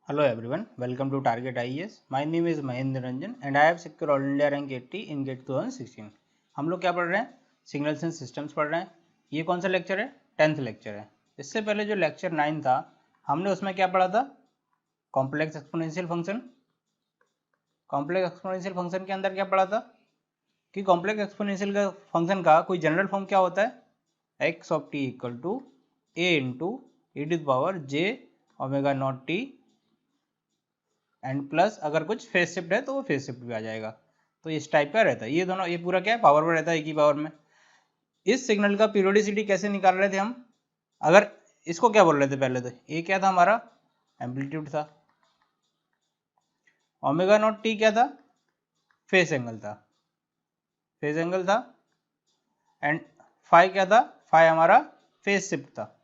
Hello everyone, welcome to Target IES. My name is Mahendra Ranjan and I have secured All India Rank 80 in GATE 2016. हम लोग क्या पढ़ रहे हैं? Signals and systems पढ़ रहे हैं. ये कौन सा लेक्चर है? 10th लेक्चर है. इससे पहले जो लेक्चर 9 था हमने उसमें क्या पढ़ा था? Complex exponential function. Complex exponential function के अंदर क्या पढ़ा था कि कॉम्प्लेक्स एक्सपोनेंशियल का फंक्शन का कोई जनरल फॉर्म क्या होता है? X of t equal to a into e to the power j omega not t and plus अगर कुछ फेस शिफ्ट है तो वो फेस शिफ्ट भी आ जाएगा. तो इस टाइप का रहता है. ये दोनों, ये पूरा क्या है, पावर में रहता है, एक ही पावर में. इस सिग्नल का पीरियोडिसिटी कैसे निकाल रहे थे हम? अगर इसको क्या बोल रहे थे पहले, तो ये क्या था हमारा? एम्पलीट्यूड था. ओमेगा नॉट टी क्या था? फेस एंगल था. फेस एंगल था. एंड फाई क्या था? फाई हमारा फेस शिफ्ट था.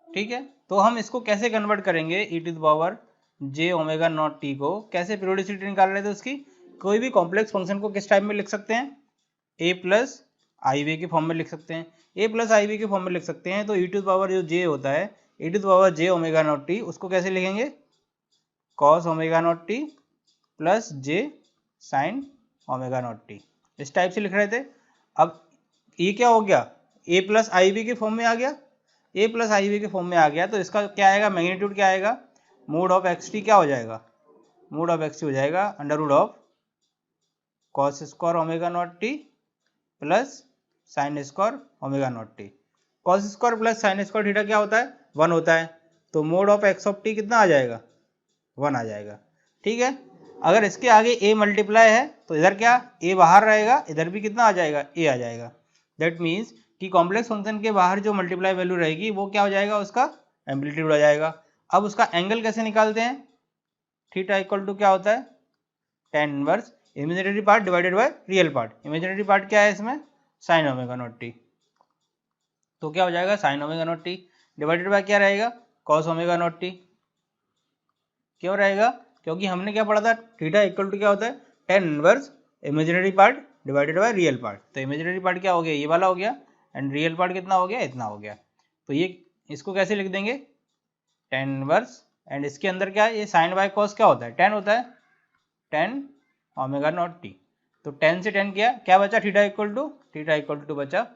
ठीक है. तो हम इसको कैसे कन्वर्ट करेंगे? E to the power j omega not t को कैसे पीरियोडिसिटी निकाल रहे थे उसकी? कोई भी कॉम्प्लेक्स फंक्शन को किस टाइप में लिख सकते हैं? ए प्लस आई वे के फॉर्म में लिख सकते हैं. ए प्लस आई वे के फॉर्म में लिख सकते हैं. तो ई टू द पावर जो जे होता है, e to the power j omega not t, उसको कैसे लिखेंगे? Cos omega not t plus j sine omega not t. इस टाइप से लिख रहे थे. अब ये क्या हो गया? ए प्लस आई वी के फॉर्म में आ गया. ए प्लस आई वी के फॉर्म में आ गया तो इसका क्या आएगा? मैग्नीट्यूड क्या आएगा? मोड ऑफ एक्स टी क्या हो जाएगा? मोड ऑफ एक्स टी हो जाएगा under root of cos square omega not t plus sine square omega not t. Cos square plus sine square theta क्या होता है? 1 होता है. तो mod of x of t कितना आ जाएगा? 1 आ जाएगा. ठीक है. अगर इसके आगे ए मल्टीप्लाई है तो इधर क्या? ए बाहर रहेगा, इधर भी कितना आ जाएगा? ए आ जाएगा. दैट मीन्स कि कॉम्प्लेक्स फंक्शन के बाहर जो मल्टीप्लाई वैल्यू रहेगी वो क्या हो जाएगा? उसका एम्पलीट्यूड आ जाएगा. अब उसका एंगल कैसे निकालते हैं? थीटा इक्वल टू क्या होता है? tan inverse imaginary part divided by real part. Imaginary part क्या है इसमें? Sign omega not t. तो क्या हो जाएगा? Sign omega not T divided bye क्या रहेगा? Cos omega not T. क्यों रहेगा? क्योंकि हमने क्या पढ़ा था? थीटा इक्वल टू क्या होता है? tan inverse imaginary part divided by real part. तो इमेजिनरी पार्ट क्या हो गया? ये वाला हो गया. एंड रियल पार्ट कितना हो गया? इतना हो गया. तो ये इसको कैसे लिख देंगे? tan इनवर्स एंड इसके अंदर क्या है? ये साइन बाय कॉस क्या होता है? tan होता है. tan omega naught t. तो tan से tan किया, क्या बचा? थीटा इक्वल टू बचा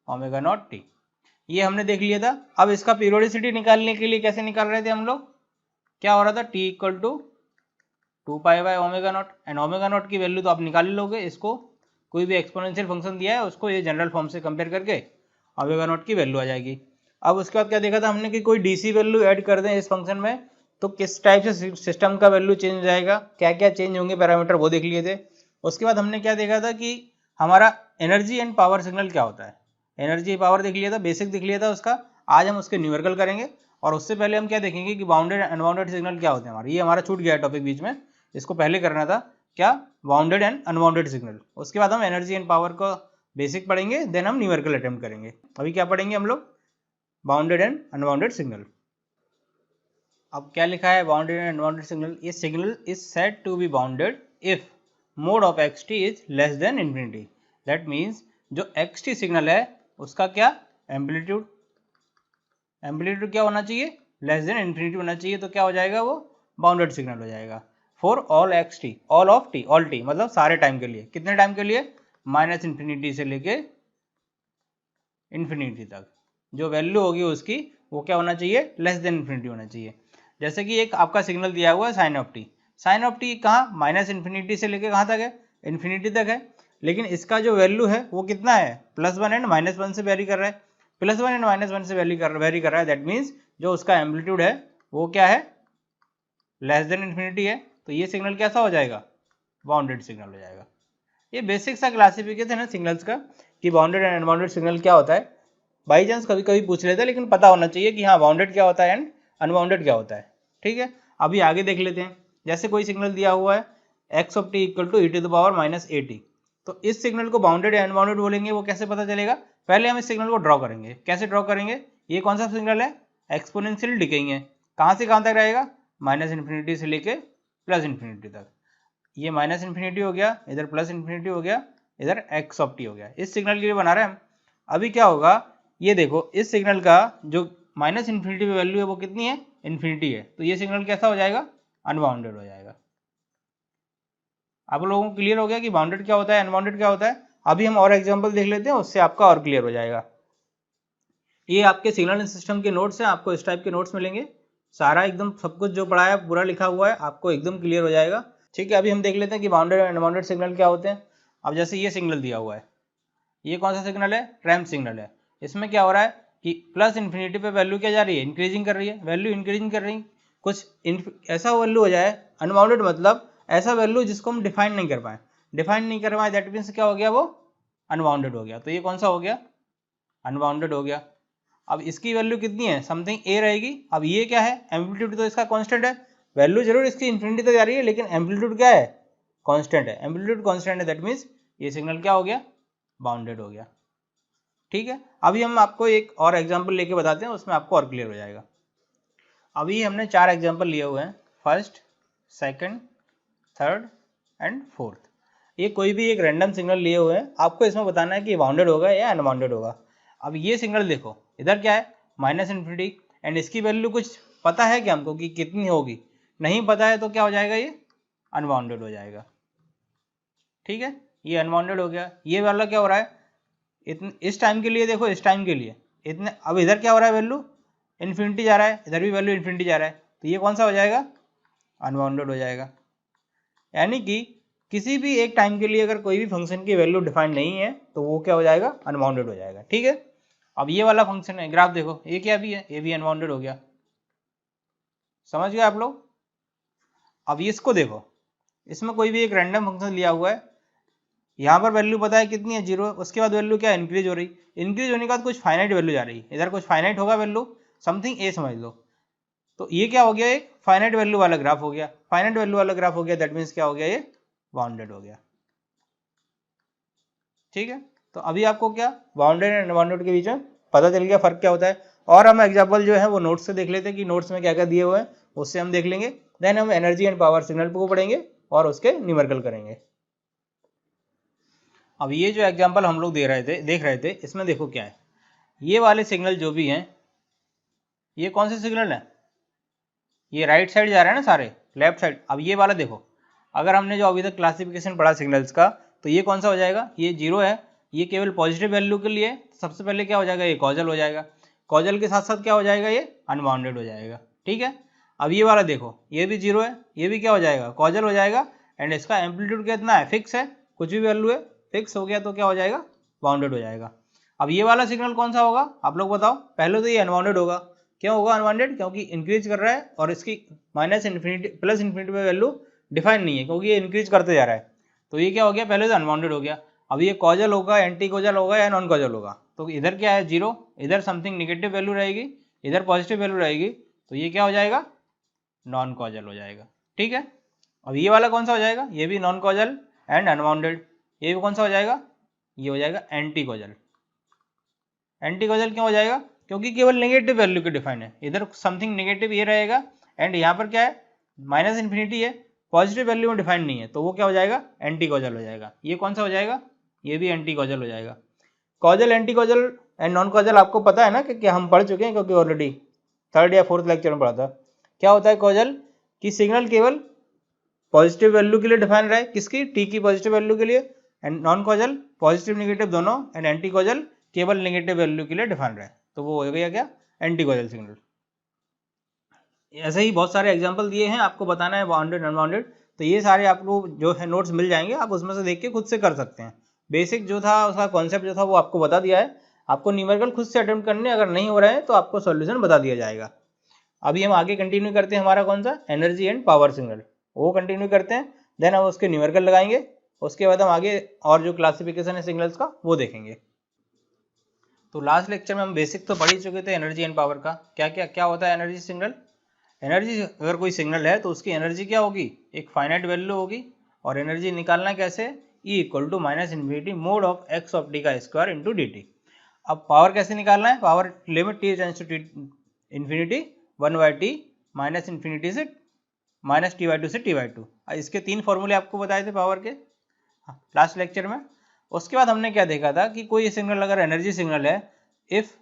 ओमेगा नॉट टी. ये हमने देख लिया था. अब इसका पीरियोडिसिटी निकालने के लिए कैसे निकाल रहे थे हम लोग? क्या हो रहा था? t equal to 2 pi by omega not. And omega not की वैल्यू तो आप निकाल ही लोगे. इसको कोई भी एक्सपोनेंशियल फंक्शन दिया है उसको ये जनरल फॉर्म से कंपेयर करके ओमेगा नॉट की वैल्यू आ जाएगी. अब उसके बाद क्या देखा था हमने कि कोई डीसी वैल्यू ऐड कर दें इस फंक्शन में तो किस टाइप से सिस्टम का वैल्यू चेंज हो जाएगा, क्या क्या चेंज होंगे पैरामीटर, वो देख लिए थे. उसके बाद हमने क्या देखा था कि हमारा एनर्जी एंड पावर सिग्नल क्या होता है. एनर्जी पावर देख लिया था, बेसिक देख लिया था उसका. आज हम उसके न्यूमेरिकल करेंगे. और उससे पहले हम क्या देखेंगे कि बाउंडेड एंड अनबाउंडेड सिग्नल क्या होते हैं हमारे. ये हमारा छूट गया टॉपिक बीच में, इसको पहले करना था. क्या? Bounded and unbounded signal. उसके बाद हम एनर्जी एंड पावर को बेसिक पढ़ेंगे, देन हम न्यूमेरिकल अटेम्प्ट करेंगे. अभी क्या पढ़ेंगे हम लोग? Bounded and unbounded signal. अब क्या लिखा है? Bounded and unbounded signal. ये signal is said to be bounded if mod of x t is less than infinity. That means जो एक्स टी सिग्नल है उसका क्या? एम्पलीट्यूड. एम्पलीट्यूड क्या होना चाहिए? लेस देन इन्फिनिटी होना चाहिए. तो क्या हो जाएगा? वो बाउंडेड सिग्नल हो जाएगा. For all x T, all of T, all T मतलब सारे टाइम के लिए. कितने टाइम के लिए? माइनस इन्फिनिटी से लेके इन्फिनिटी तक जो वैल्यू होगी उसकी वो क्या होना चाहिए? लेस देन इन्फिनिटी होना चाहिए. जैसे कि एक आपका सिग्नल दिया हुआ है sine of t. Sine of t कहाँ? माइनस इन्फिनिटी से लेके कहाँ तक है? इन्फिनिटी तक है. लेकिन इसका जो वैल्यू है वो कितना है? +1 एंड -1 से वेरी कर रहा है. +1 एंड -1 से वेरी कर रहा है. दैट मीन्स जो उसका एम्पलीट्यूड है वो क्या है? लेस देन इन्फिनिटी है. तो ये सिग्नल कैसा हो जाएगा? बाउंडेड सिग्नल हो जाएगा. ये बेसिक सा क्लासिफिकेशन है सिग्नल्स का कि बाउंडेड एंड अनबाउंडेड सिग्नल क्या होता है. बाई चांस कभी कभी पूछ लेते हैं, लेकिन पता होना चाहिए कि हाँ बाउंडेड क्या होता है एंड अनबाउंडेड क्या होता है. ठीक है. अभी आगे देख लेते हैं. जैसे कोई सिग्नल दिया हुआ है x of t equal to e to the power -at. तो इस सिग्नल को बाउंडेड या अनबाउंडेड बोलेंगे. वो कैसे पता चलेगा? पहले हम इस सिग्नल को ड्रॉ करेंगे. कैसे ड्रॉ करेंगे? ये कौन सा सिग्नल है? एक्सपोनेंशियल डिकेइंग है. कहाँ से कहाँ तक रहेगा? माइनस इन्फिनिटी से लेके प्लस इन्फिनिटी तक. ये माइनस इन्फिनिटी हो गया, इधर प्लस इन्फिनिटी हो गया, इधर एक्स ऑफ टी हो गया. इस सिग्नल के लिए बना रहे हैं हम. अभी क्या होगा? ये देखो, इस सिग्नल का जो माइनस इन्फिनिटी पे वैल्यू है वो कितनी है, इन्फिनिटी है, तो ये सिग्नल कैसा हो जाएगा, अनबाउंडेड हो जाएगा। आप लोगों को क्लियर हो गया कि बाउंडेड क्या होता है, अनबाउंडेड क्या होता है। अभी हम और एग्जांपल देख लेते हैं, उससे आपका और क्लियर हो जाएगा। ये आपके सिग्नल सिस्टम के नोट्स हैं, आपको इस टाइप के नोट्स मिलेंगे, सारा एकदम सब कुछ जो पढ़ा है पूरा लिखा हुआ है, आपको एकदम क्लियर हो जाएगा। ठीक है, अभी हम देख लेते हैं कि बाउंडेड और अनबाउंडेड सिग्नल क्या होते हैं। अब जैसे ये सिग्नल दिया हुआ है, ये कौन सा सिग्नल है, रैंप सिग्नल है। इसमें क्या हो रहा है कि प्लस इन्फिनिटी पे वैल्यू क्या जा रही है, इंक्रीजिंग कर रही है, वैल्यू इंक्रीजिंग कर रही है। कुछ ऐसा वैल्यू हो जाए अनबाउंडेड, मतलब ऐसा वैल्यू जिसको हम डिफाइन नहीं कर पाए, डिफाइन नहीं कर पाए, दैट मीन्स क्या हो गया, वो अनबाउंडेड हो गया। तो ये कौन सा हो गया, अनबाउंडेड हो गया। अब इसकी वैल्यू कितनी है, समथिंग ए रहेगी। अब ये क्या है, एम्पलीट्यूड तो इसका कांस्टेंट है, वैल्यू जरूर इसकी इन्फिनिटी तक जा रही है, लेकिन एम्पलीट्यूड क्या है, कांस्टेंट है, एम्पलीट्यूड कांस्टेंट है, दैट मीन्स ये सिग्नल क्या हो गया, बाउंडेड हो गया। ठीक है, अभी हम आपको एक और एग्जांपल लेके बताते हैं, उसमें आपको और क्लियर हो जाएगा। अभी हमने 4 एग्जांपल लिए हुए हैं, first, second, third and fourth. ये कोई भी एक रैंडम सिग्नल लिए हुए हैं, आपको इसमें बताना है कि बाउंडेड होगा या अनबाउंडेड होगा। अब ये सिग्नल देखो, इधर क्या है, माइनस इन्फिनिटी, एंड इसकी वैल्यू कुछ पता है कि हमको कि कितनी होगी, नहीं पता है, तो क्या हो जाएगा, ये अनबाउंडेड हो जाएगा। ठीक है, ये अनबाउंडेड हो गया। ये वाला क्या हो रहा है, इस टाइम के लिए देखो, इस टाइम के लिए इतने, अब इधर क्या हो रहा है, वैल्यू इन्फिनिटी जा रहा है, इधर भी वैल्यू इन्फिनिटी जा रहा है, तो ये कौन सा हो जाएगा, अनबाउंडेड हो जाएगा। यानी कि किसी भी एक टाइम के लिए अगर कोई भी फंक्शन की वैल्यू डिफाइंड नहीं है, तो वो क्या हो जाएगा, अनबाउंडेड हो जाएगा। ठीक है, अब ये वाला फंक्शन है, ग्राफ देखो, ये क्या भी है, ये भी अनबाउंडेड हो गया। समझ गए आप लोग। अब इसको देखो, इसमें कोई भी एक रैंडम फंक्शन लिया हुआ है, यहाँ पर वैल्यू पता है कितनी है, 0, उसके बाद वैल्यू क्या, इंक्रीज हो रही, इंक्रीज होने के बाद कुछ फाइनाइट वैल्यू जा रही, इधर कुछ फाइनाइट होगा वैल्यू, समथिंग ए समझ लो। तो ये क्या हो गया, एक फाइनाइट वैल्यू वाला ग्राफ हो गया, फाइनाइट वैल्यू वाला ग्राफ हो गया, दैट मीन्स क्या हो गया, ये बाउंडेड हो गया। ठीक है, तो अभी आपको क्या बाउंडेड एंड अनबाउंडेड के बीच में पता चल गया फर्क क्या होता है। और हम एग्जांपल जो है वो नोट्स से देख लेते हैं कि नोट्स में क्या क्या दिए हुए हैं, उससे हम देख लेंगे। देन हम एनर्जी एंड पावर सिग्नल को पढ़ेंगे और उसके न्यूमेरिकल करेंगे। अब ये जो एग्जांपल हम लोग देख रहे थे, इसमें देखो क्या है, ये वाले सिग्नल जो भी हैं, ये कौन से सिग्नल है, ये राइट साइड जा रहा है ना सारे, लेफ्ट साइड। अब ये वाला देखो, अगर हमने जो अभी तक क्लासिफिकेशन पढ़ा सिग्नल्स का, तो ये कौन सा हो जाएगा, ये 0 है, ये केवल पॉजिटिव वैल्यू के लिए, सबसे पहले क्या हो जाएगा, ये कॉजल हो जाएगा, कॉजल के साथ साथ क्या हो जाएगा, ये अनबाउंडेड हो जाएगा। ठीक है, अब ये वाला देखो, ये भी 0 है, ये भी क्या हो जाएगा, कॉजल हो जाएगा, एंड इसका एम्पलीट्यूड कितना है, फिक्स है, कुछ भी वैल्यू है, फिक्स हो गया, तो क्या हो जाएगा, बाउंडेड हो जाएगा। अब ये वाला सिग्नल कौन सा होगा, आप लोग बताओ। पहले तो ये अनबाउंडेड होगा, क्यों होगा अनबाउंडेड, क्योंकि इंक्रीज कर रहा है और इसकी माइनस इन्फिनिटी प्लस इन्फिनिटी में वैल्यू डिफाइन नहीं है, क्योंकि ये इंक्रीज करते जा रहा है, तो ये क्या हो गया, पहले तो अनबाउंडेड हो गया। अब ये कॉजल होगा, एंटी कॉजल होगा या नॉन कॉजल होगा, तो इधर क्या है 0, इधर समथिंग निगेटिव वैल्यू रहेगी, इधर पॉजिटिव वैल्यू रहेगी, तो ये क्या हो जाएगा, नॉन कॉजल हो जाएगा। ठीक है, अब ये वाला कौन सा हो जाएगा, ये भी नॉन कॉजल एंड अनबाउंडेड, ये भी कौन सा हो जाएगा, ये हो जाएगा एंटी कॉजल। एंटी कॉजल क्यों हो जाएगा, क्योंकि केवल नेगेटिव वैल्यू के डिफाइन है, इधर समथिंग नेगेटिव ये रहेगा, एंड यहाँ पर क्या है, माइनस इन्फिनिटी है, पॉजिटिव वैल्यू में डिफाइन नहीं है, तो वो क्या हो जाएगा, एंटी कॉजल हो जाएगा। ये कौन सा हो जाएगा, ये भी एंटी कॉजल हो जाएगा। Causal, anti causal and non causal आपको पता है ना कि हम पढ़ चुके हैं, क्योंकि ऑलरेडी 3rd या 4th लेक्चर में पढ़ा था। क्या होता है कॉजल, कि सिग्नल केवल पॉजिटिव वैल्यू के लिए डिफाइन रहा है, किसकी, टी की पॉजिटिव वैल्यू के लिए, and non causal positive negative दोनों, एंड एंटी कॉजल केवल नेगेटिव वैल्यू के लिए डिफाइन रहा है, तो वो हो गया क्या, एंटी कॉजल सिग्नल। ऐसे ही बहुत सारे एग्जांपल दिए हैं, आपको बताना है बाउंडेड अनबाउंडेड, तो ये सारे आपको जो है नोट्स मिल जाएंगे, आप उसमें से देख के खुद से कर सकते हैं। बेसिक जो था उसका कॉन्सेप्ट जो था वो आपको बता दिया है, आपको न्यूमेरिकल खुद से अटेम्प्ट करने, अगर नहीं हो रहे हैं तो आपको सॉल्यूशन बता दिया जाएगा। अभी हम आगे कंटिन्यू करते हैं, हमारा कौन सा, एनर्जी एंड पावर सिग्नल, वो कंटिन्यू करते हैं। देन हम उसके न्यूमेरिकल लगाएंगे, उसके बाद हम आगे और जो क्लासिफिकेशन है सिग्नल्स का वो देखेंगे। तो लास्ट लेक्चर में हम बेसिक तो पढ़ ही चुके थे एनर्जी एंड पावर का, क्या होता है एनर्जी सिग्नल। एनर्जी, अगर कोई सिग्नल है तो उसकी एनर्जी क्या होगी, एक फाइनाइट वैल्यू होगी, और एनर्जी निकालना कैसे, E equal to minus infinity mod of x of t का स्क्वायर इंटू dt। अब पावर कैसे निकालना है, power limit t tends to infinity 1/t minus infinity से माइनस t/2 से t/2। इसके 3 फॉर्मूले आपको बताए थे पावर के लास्ट लेक्चर में। उसके बाद हमने क्या देखा था कि कोई सिग्नल अगर एनर्जी सिग्नल है, इफ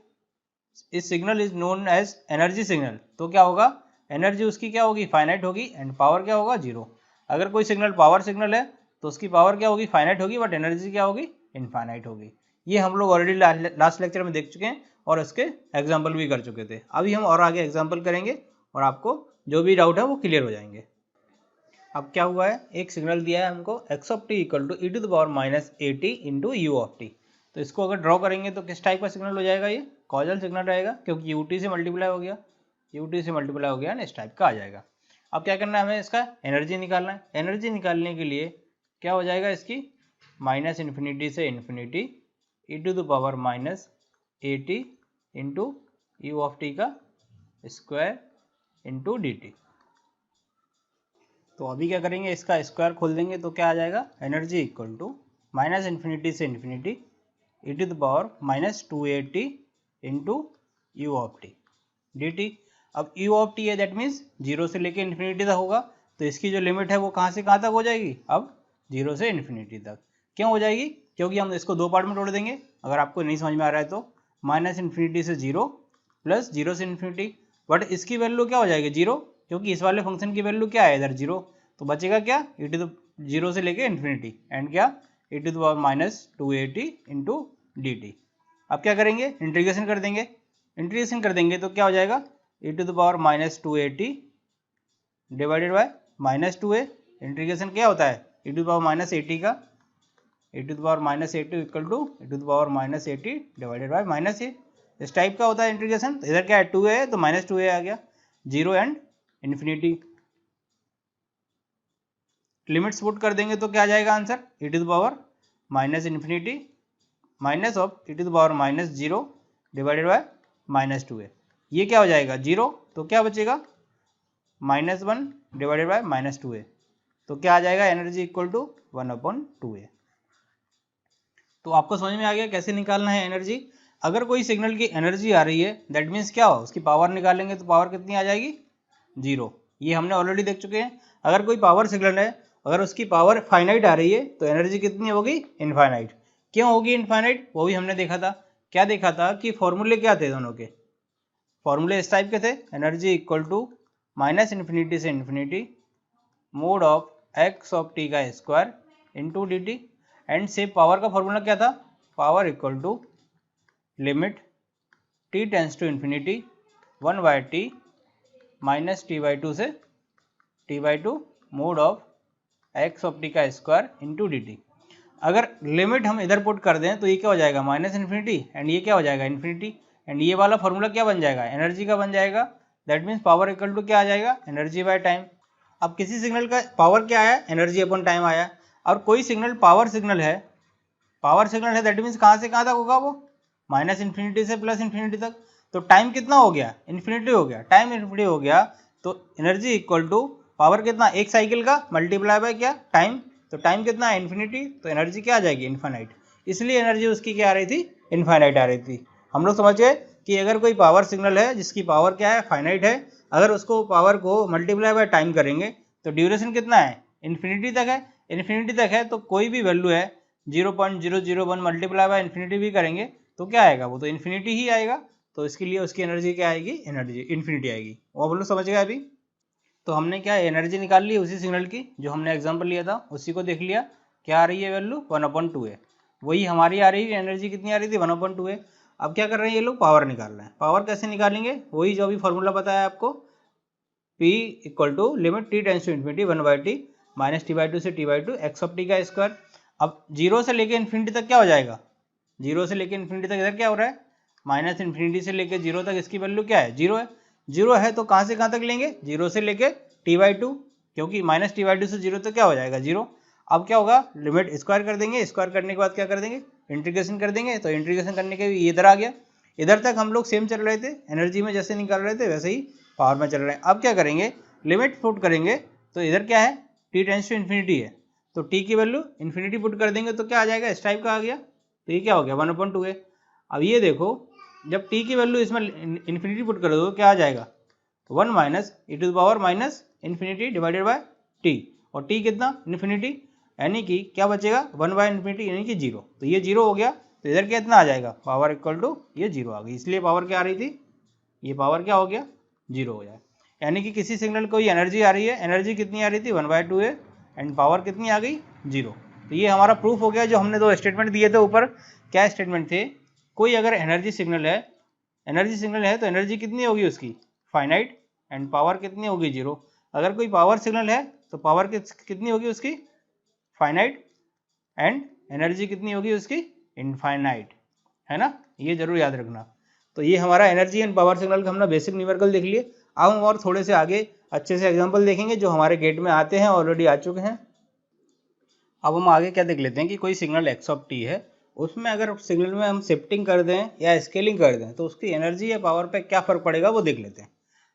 इस signal is known as energy signal, तो क्या होगा, एनर्जी उसकी क्या होगी, फाइनाइट होगी, एंड पावर क्या होगा, जीरो। अगर कोई सिग्नल पावर सिग्नल है तो उसकी पावर क्या होगी, फाइनाइट होगी, बट एनर्जी क्या होगी, इनफाइनाइट होगी। ये हम लोग ऑलरेडी लास्ट लेक्चर में देख चुके हैं और उसके एग्जाम्पल भी कर चुके थे। अभी हम और आगे एग्जाम्पल करेंगे और आपको जो भी डाउट है वो क्लियर हो जाएंगे। अब क्या हुआ है, एक सिग्नल दिया है हमको x of t equal to e to the power minus a t into u of t. तो इसको अगर ड्रॉ करेंगे तो किस टाइप का सिग्नल हो जाएगा, ये कॉजल सिग्नल रहेगा, क्योंकि यू टी से मल्टीप्लाई हो गया, यू टी से मल्टीप्लाई हो गया ना, इस टाइप का आ जाएगा। अब क्या करना है, हमें इसका एनर्जी निकालना है। एनर्जी निकालने के लिए क्या हो जाएगा, इसकी माइनस इन्फिनिटी से infinity e to the power minus a t into u of t का स्क्वायर इंटू डी टी। तो अभी क्या करेंगे, इसका स्क्वायर खोल देंगे तो क्या आ जाएगा, energy equal to minus infinity से infinity e to the power minus 280 into u of t d t. अब यू ऑफ टी है, दैट मीन्स जीरो से लेके इन्फिनिटी तक होगा, तो इसकी जो लिमिट है वो कहाँ से कहाँ तक हो जाएगी, अब जीरो से इन्फिनिटी तक। क्यों हो जाएगी, क्योंकि हम इसको दो पार्ट में तोड़ देंगे। अगर आपको नहीं समझ में आ रहा है तो माइनस इन्फिनिटी से जीरो प्लस जीरो से इन्फिनिटी, बट इसकी वैल्यू क्या हो जाएगी, जीरो, क्योंकि इस वाले फंक्शन की वैल्यू क्या है इधर, जीरो। तो बचेगा क्या, ई टू द जीरो से लेके इन्फिनिटी एंड क्या, e to the power minus 280 into d t. अब क्या करेंगे, इंटीग्रेशन कर देंगे। इंटीग्रेशन कर देंगे तो क्या हो जाएगा, e to the power minus 280 divided by minus 2a। Integration क्या होता है, e to the power minus 80 का, e to the power minus 80 equal to e to the power minus 80 divided by minus a. इस type का होता है integration. तो इधर क्या है, 2a है तो माइनस 2a आ गया, zero and infinity. Limits put कर देंगे तो क्या आ जाएगा answer, e to the power minus infinity minus of e to the power minus zero divided by minus 2a। ये क्या हो जाएगा, जीरो, तो क्या बचेगा, minus 1 divided by minus 2a। तो क्या आ जाएगा, एनर्जी इक्वल टू 1/2a। तो आपको समझ में आ गया कैसे निकालना है एनर्जी। अगर कोई सिग्नल की एनर्जी आ रही है, दैट मीन्स क्या हो, उसकी पावर निकालेंगे तो पावर कितनी आ जाएगी, जीरो। ये हमने ऑलरेडी देख चुके हैं। अगर कोई पावर सिग्नल है, अगर उसकी पावर फाइनाइट आ रही है तो एनर्जी कितनी होगी, इनफाइनाइट। क्यों होगी इनफाइनाइट, वो भी हमने देखा था। क्या देखा था कि फॉर्मूले क्या थे दोनों के, फॉर्मूले इस टाइप के थे, energy equal to minus infinity से infinity mod of x of t का square into d t. And से पावर का फॉर्मूला क्या था, power equal to limit t tends to infinity 1/t minus t/2 से t/2 mod of x of t का square into d t. अगर limit हम इधर पुट कर दें तो ये क्या हो जाएगा, माइनस इन्फिनिटी, एंड ये क्या हो जाएगा, इन्फिनिटी। एंड ये वाला फॉर्मूला क्या बन जाएगा, एनर्जी का बन जाएगा। That means power equal to क्या आ जाएगा, एनर्जी बाय टाइम। अब किसी सिग्नल का पावर क्या आया, एनर्जी अपॉन टाइम आया। और कोई सिग्नल पावर सिग्नल है, दैट मीन्स कहाँ से कहाँ तक होगा वो, माइनस इन्फिनिटी से प्लस इन्फिनिटी तक। तो टाइम कितना हो गया, इन्फिनिटी हो गया, टाइम इन्फिनिटी हो गया। तो एनर्जी इक्वल टू पावर कितना, एक साइकिल का मल्टीप्लाई बाय क्या, टाइम। तो टाइम कितना है, इन्फिनिटी, तो एनर्जी क्या आ जाएगी, इनफाइनाइट। इसलिए एनर्जी उसकी क्या आ रही थी, इनफाइनाइट आ रही थी। हम लोग समझ गए कि अगर कोई पावर सिग्नल है जिसकी पावर क्या है, फाइनाइट है, अगर उसको पावर को मल्टीप्लाई बाय टाइम करेंगे तो ड्यूरेशन कितना है, इन्फिनिटी तक है। इन्फिनिटी तक है तो कोई भी वैल्यू है 0.001 मल्टीप्लाई बाय इन्फिनिटी भी करेंगे तो क्या आएगा, वो तो इन्फिनिटी ही आएगा। तो इसके लिए उसकी एनर्जी क्या आएगी, एनर्जी इन्फिनिटी आएगी। वो हम लोग समझ गए अभी। तो हमने क्या एनर्जी निकाल ली उसी सिग्नल की जो हमने एग्जांपल लिया था, उसी को देख लिया। क्या आ रही है वैल्यू, 1/2a। वही हमारी आ रही है, एनर्जी कितनी आ रही थी, 1/2a। अब क्या कर रहे हैं ये लोग, पावर निकाल रहे हैं। पावर कैसे निकालेंगे, वही जो अभी फॉर्मूला बताया आपको, P equal to limit t tends to infinity 1/t minus t/2 से t/2 एक्स ऑफ टी का स्क्वायर। अब जीरो से लेके इन्फिनिटी तक क्या हो जाएगा, जीरो से लेके इन्फिनिटी तक इधर क्या हो रहा है, माइनस इन्फिनिटी से लेके जीरो तक इसकी वैल्यू क्या है, जीरो है। जीरो है तो कहाँ से कहाँ तक लेंगे, जीरो से लेके t/2, क्योंकि माइनस t/2 से जीरो तक क्या हो जाएगा, जीरो। अब क्या होगा, लिमिट स्क्वायर कर देंगे, स्क्वायर करने के बाद क्या कर देंगे, इंटीग्रेशन कर देंगे। तो इंटीग्रेशन करने के इधर आ गया। इधर तक हम लोग सेम चल रहे थे, एनर्जी में जैसे निकाल रहे थे वैसे ही पावर में चल रहे हैं। अब क्या करेंगे, लिमिट पुट करेंगे। तो इधर क्या है, t टेंस टू इन्फिनिटी है, तो t की वैल्यू इन्फिनिटी पुट कर देंगे तो क्या आ जाएगा, इस टाइप का आ गया। तो ये क्या हो गया, 1/2a। अब ये देखो, जब t की वैल्यू इसमें इन्फिनिटी पुट कर दो क्या आ जाएगा, 1 minus e to the power minus infinity divided by t। और t कितना, इन्फिनिटी, यानी कि क्या बचेगा, 1/∞ यानी कि जीरो। तो ये जीरो हो गया। तो इधर कितना आ जाएगा, पावर इक्वल टू ये 0 आ गई, इसलिए पावर क्या आ रही थी, ये पावर क्या हो गया 0 हो जाए। यानी कि किसी सिग्नल को ये एनर्जी आ रही है, एनर्जी कितनी आ रही थी 1/2 है एंड पावर कितनी आ गई 0। तो ये हमारा प्रूफ हो गया। जो हमने दो स्टेटमेंट दिए थे ऊपर, क्या स्टेटमेंट थे, कोई अगर एनर्जी सिग्नल है तो एनर्जी कितनी होगी उसकी फाइनाइट एंड पावर कितनी होगी 0। अगर कोई पावर सिग्नल है तो पावर कितनी होगी उसकी फाइनाइट एंड एनर्जी कितनी होगी उसकी इनफाइनाइट, है ना, ये जरूर याद रखना। तो ये हमारा एनर्जी एंड पावर सिग्नल का हमने बेसिक न्यूमेरिकल देख लिए। अब हम और थोड़े से आगे अच्छे से एग्जांपल देखेंगे जो हमारे गेट में आते हैं, ऑलरेडी आ चुके हैं। अब हम आगे क्या देख लेते हैं कि कोई सिग्नल एक्स ऑफ टी है, उसमें अगर सिग्नल में हम शिफ्टिंग कर दें या स्केलिंग कर दें तो उसकी एनर्जी या पावर पे क्या फर्क पड़ेगा वो देख लेते हैं।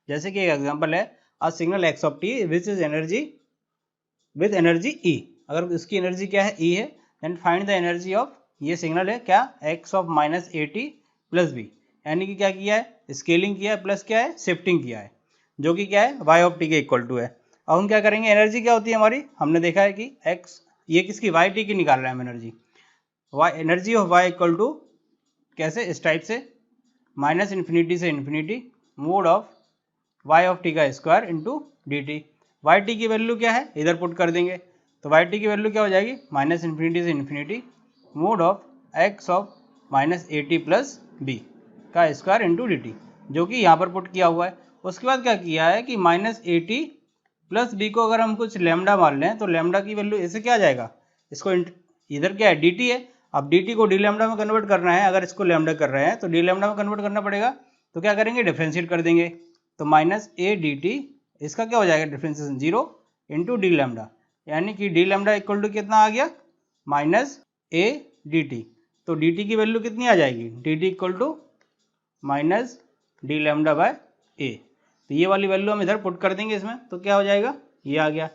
जैसे कि एक एग्जांपल है, a signal x of t which is energy with energy E, अगर उसकी एनर्जी क्या है ई है, then find the energy of, ये सिग्नल है क्या x of minus a t plus b, यानी कि क्या किया है स्केलिंग किया है प्लस क्या है शिफ्टिंग किया है, जो कि क्या है वाई ऑफ टी के इक्वल टू है। अब हम क्या करेंगे, एनर्जी क्या होती है हमारी, हमने देखा है कि एक्स, ये किसकी वाई टी की निकाल रहे हैं हम energy, y energy of y equal to कैसे इस टाइप से माइनस इन्फिनिटी से infinity mod of y of t का square into d t. Y t की वैल्यू क्या है इधर पुट कर देंगे, तो वाई टी की वैल्यू क्या हो जाएगी माइनस इन्फिनिटी से infinity mod of x of minus a t plus b का स्क्वायर इंटू डी टी, जो कि यहाँ पर पुट किया हुआ है। उसके बाद क्या किया है कि minus a t plus b को अगर हम कुछ लेमडा मान लें तो लेमडा की वैल्यू ऐसे क्या आ जाएगा, इसको इधर क्या है डी टी है, अब डी टी को डी लेमडा में कन्वर्ट करना है, अगर इसको लेमडा कर रहे हैं तो डी लेमडा में कन्वर्ट करना पड़ेगा, तो क्या करेंगे डिफ्रेंशिएट कर देंगे, तो माइनस ए डी टी इसका क्या हो जाएगा डिफ्रेंशिएशन 0 इंटू डी लेमडा, यानी कि डी लेमडा इक्वल टू कितना आ गया माइनस ए डी टी। तो डी टी की वैल्यू कितनी आ जाएगी, d t equal to minus d lambda by a, तो ये वाली वैल्यू हम इधर पुट कर देंगे इसमें, तो क्या हो जाएगा ये आ गया,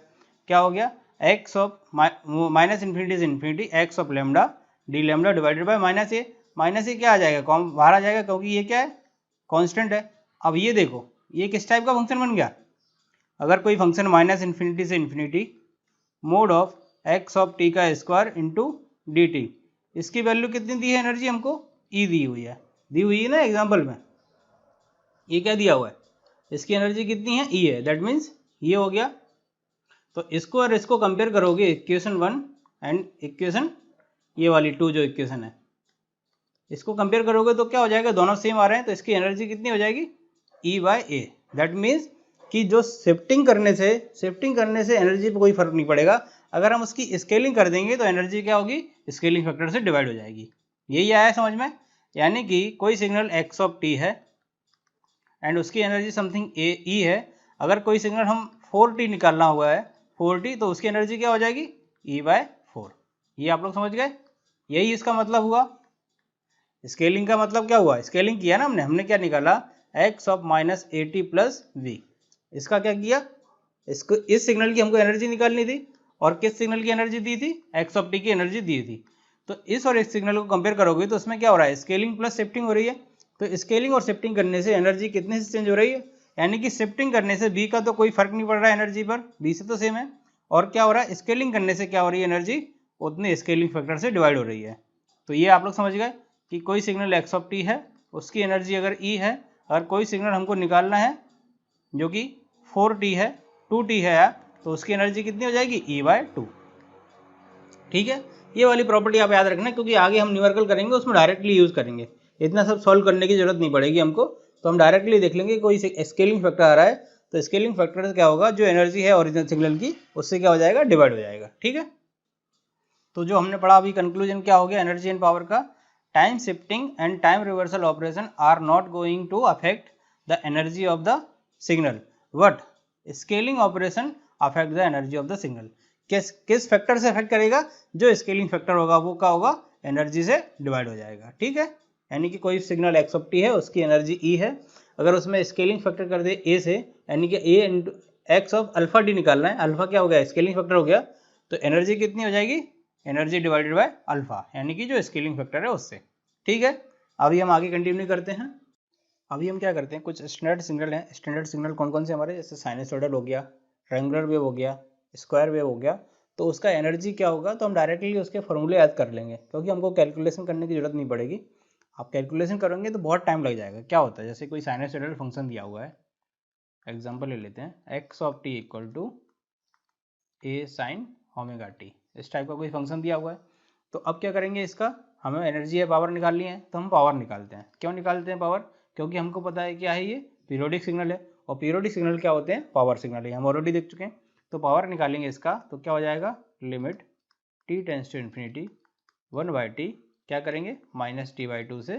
क्या हो गया एक्स ऑफ माइनस इन्फिनिटी से infinity x of lambda d lambda divided by minus a क्या आ जाएगा कॉम बाहर आ जाएगा क्योंकि ये क्या है कांस्टेंट है। अब ये देखो ये किस टाइप का फंक्शन बन गया, अगर कोई फंक्शन माइनस इन्फिनिटी से infinity mod of x of t का स्क्वायर इंटू डी टी, इसकी वैल्यू कितनी दी है एनर्जी हमको ई दी हुई है ना एग्जाम्पल में, ये क्या दिया हुआ है इसकी एनर्जी कितनी है ई है, दैट मीन्स ये हो गया। तो इसको और इसको कंपेयर करोगे इक्वेशन 1 एंड इक्वेशन ये वाली 2 जो इक्वेशन है, इसको कंपेयर करोगे तो क्या हो जाएगा दोनों सेम आ रहे हैं, तो इसकी एनर्जी कितनी हो जाएगी ई बाय ए, दैट मीन्स कि जो शिफ्टिंग करने से एनर्जी पे कोई फर्क नहीं पड़ेगा, अगर हम उसकी स्केलिंग कर देंगे तो एनर्जी क्या होगी स्केलिंग फैक्टर से डिवाइड हो जाएगी। यही आया समझ में, यानी कि कोई सिग्नल एक्स ऑफ टी है एंड उसकी एनर्जी समथिंग ए ई है, अगर कोई सिग्नल हम 4t निकालना हुआ है 4t, तो उसकी एनर्जी क्या हो जाएगी ई बाय 4। ये आप लोग समझ गए, यही इसका मतलब हुआ। स्केलिंग का मतलब क्या हुआ, स्केलिंग किया ना हमने क्या निकाला x of minus a t plus b, इसका क्या किया, इसको इस सिग्नल की हमको एनर्जी निकालनी थी और किस सिग्नल की एनर्जी दी थी x ऑफ टी की एनर्जी दी थी। तो इस और इस सिग्नल को कंपेयर करोगे तो उसमें क्या हो रहा है स्केलिंग प्लस शिफ्टिंग हो रही है, तो स्केलिंग और शिफ्टिंग करने से एनर्जी कितने से चेंज हो रही है, यानी कि शिफ्टिंग करने से b का तो कोई फर्क नहीं पड़ रहा है एनर्जी पर, b से तो सेम है, और क्या हो रहा है स्केलिंग करने से क्या हो रही है एनर्जी उतने स्केलिंग फैक्टर से डिवाइड हो रही है। तो ये आप लोग समझ गए कि कोई सिग्नल एक्स ऑफ टी है उसकी एनर्जी अगर ई है, अगर कोई सिग्नल हमको निकालना है जो कि 4t है 2t है तो उसकी एनर्जी कितनी हो जाएगी ई बाय 2। ठीक है, ये वाली प्रॉपर्टी आप याद रखना क्योंकि आगे हम न्यूमेरिकल करेंगे उसमें डायरेक्टली यूज करेंगे, इतना सब सॉल्व करने की जरूरत नहीं पड़ेगी हमको, तो हम डायरेक्टली देख लेंगे कोई स्केलिंग फैक्टर आ रहा है तो स्केलिंग फैक्टर से क्या होगा जो एनर्जी है ओरिजिनल सिग्नल की उससे क्या हो जाएगा डिवाइड हो जाएगा। ठीक है, तो जो हमने पढ़ा अभी कंक्लूजन क्या हो गया एनर्जी एंड पावर का, time shifting and time reversal operation are not going to affect the energy of the signal but scaling operation affect the energy of the signal. किस फैक्टर से अफेक्ट करेगा, जो scaling factor होगा वो क्या होगा energy से डिवाइड हो जाएगा। ठीक है, यानी कि कोई सिग्नल एक्स ऑफ टी है उसकी एनर्जी ई है, अगर उसमें स्केलिंग फैक्टर कर दे ए से, यानी कि a into x of alpha d निकालना है, अल्फा क्या हो गया स्केलिंग फैक्टर हो गया, तो एनर्जी कितनी हो जाएगी एनर्जी डिवाइडेड बाय अल्फा, यानी कि जो स्केलिंग फैक्टर है उससे। ठीक है, अभी हम आगे कंटिन्यू करते हैं। अभी हम क्या करते हैं कुछ स्टैंडर्ड सिग्नल हैं, स्टैंडर्ड सिग्नल कौन कौन से हमारे, जैसे साइनसॉइडल हो गया, ट्रायंगुलर वेव हो गया, स्क्वायर वेव हो गया, तो उसका एनर्जी क्या होगा, तो हम डायरेक्टली उसके फॉर्मूले याद कर लेंगे, क्योंकि हमको कैलकुलेशन करने की जरूरत नहीं पड़ेगी। आप कैलकुलेशन करेंगे तो बहुत टाइम लग जाएगा। क्या होता है, जैसे कोई साइनसॉइडल फंक्शन दिया हुआ है, एग्जांपल ले लेते हैं, x of t equal to a sine omega t, इस टाइप का कोई फंक्शन दिया हुआ है। तो अब क्या करेंगे, इसका हमें एनर्जी या पावर निकालनी है, तो हम पावर निकालते हैं। क्यों निकालते हैं पावर, क्योंकि हमको पता है क्या है, ये पीरियोडिक सिग्नल है, और पीरियोडिक सिग्नल क्या होते हैं, पावर सिग्नल है, हम ऑलरेडी देख चुके हैं। तो पावर निकालेंगे इसका, तो क्या हो जाएगा, limit t tends to infinity 1/t, क्या करेंगे, माइनस t/2 से